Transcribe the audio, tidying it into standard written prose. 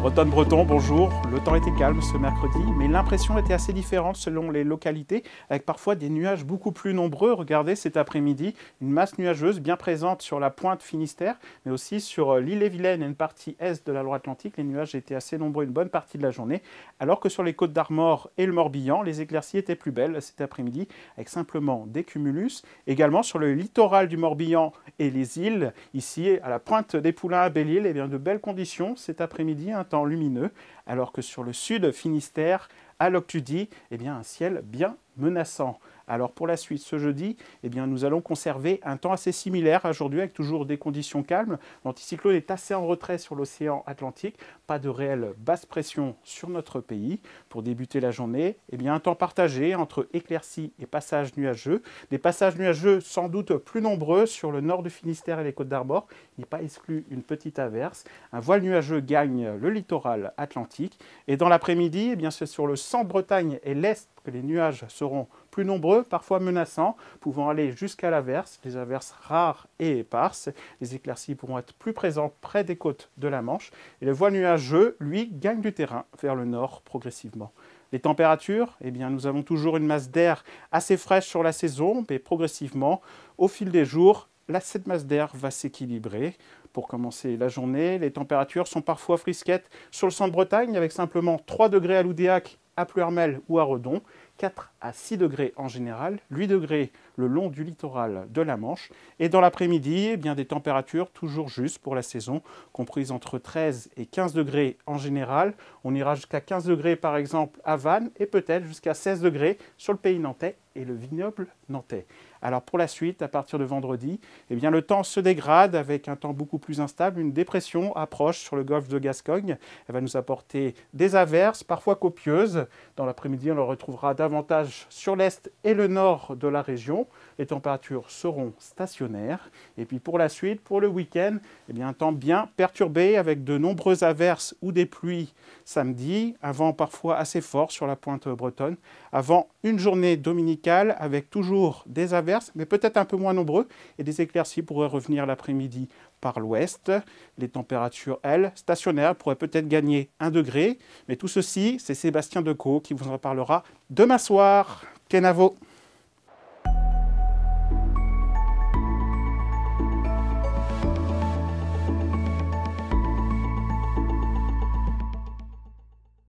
Bretonne-Breton, bonjour. Le temps était calme ce mercredi, mais l'impression était assez différente selon les localités, avec parfois des nuages beaucoup plus nombreux. Regardez cet après-midi, une masse nuageuse bien présente sur la pointe Finistère, mais aussi sur l'île-et-Vilaine et une partie est de la Loire-Atlantique. Les nuages étaient assez nombreux une bonne partie de la journée, alors que sur les côtes d'Armor et le Morbihan, les éclaircies étaient plus belles cet après-midi, avec simplement des cumulus. Également sur le littoral du Morbihan et les îles, ici à la pointe des Poulains à Belle-Île, eh bien, de belles conditions cet après-midi, un temps lumineux, alors que sur le sud Finistère, à Loctudy, eh bien, un ciel bien menaçant. Alors pour la suite, ce jeudi, eh bien, nous allons conserver un temps assez similaire à aujourd'hui, avec toujours des conditions calmes. L'anticyclone est assez en retrait sur l'océan Atlantique, pas de réelle basse pression sur notre pays. Pour débuter la journée, eh bien, un temps partagé entre éclaircies et passages nuageux. Des passages nuageux sans doute plus nombreux sur le nord du Finistère et les côtes d'Armor. Il n'est pas exclu une petite averse. Un voile nuageux gagne le littoral atlantique. Et dans l'après-midi, eh bien, c'est sur le centre-Bretagne et l'est que les nuages seront plus nombreux, parfois menaçants, pouvant aller jusqu'à l'averse, des averses rares et éparses. Les éclaircies pourront être plus présentes près des côtes de la Manche. Et le voile nuageux, lui, gagne du terrain vers le nord progressivement. Les températures, eh bien, nous avons toujours une masse d'air assez fraîche sur la saison, mais progressivement, au fil des jours, cette masse d'air va s'équilibrer. Pour commencer la journée, les températures sont parfois frisquettes sur le centre-Bretagne, avec simplement 3 degrés à Loudéac, à Pluhermel ou à Redon, 4 à 6 degrés en général, 8 degrés le long du littoral de la Manche. Et dans l'après-midi, eh bien, des températures toujours justes pour la saison, comprises entre 13 et 15 degrés en général. On ira jusqu'à 15 degrés par exemple à Vannes et peut-être jusqu'à 16 degrés sur le pays nantais et le vignoble nantais. Alors pour la suite, à partir de vendredi, eh bien, le temps se dégrade avec un temps beaucoup plus instable. Une dépression approche sur le golfe de Gascogne. Elle va nous apporter des averses, parfois copieuses. Dans l'après-midi, on le retrouvera davantage sur l'est et le nord de la région. Les températures seront stationnaires. Et puis pour la suite, pour le week-end, eh bien, un temps bien perturbé avec de nombreuses averses ou des pluies samedi. Un vent parfois assez fort sur la pointe bretonne. Avant une journée dominicale avec toujours des averses, mais peut-être un peu moins nombreux, et des éclaircies pourraient revenir l'après-midi par l'ouest. Les températures, elles, stationnaires, pourraient peut-être gagner 1 degré. Mais tout ceci, c'est Sébastien Decaux qui vous en parlera demain soir. Kenavo.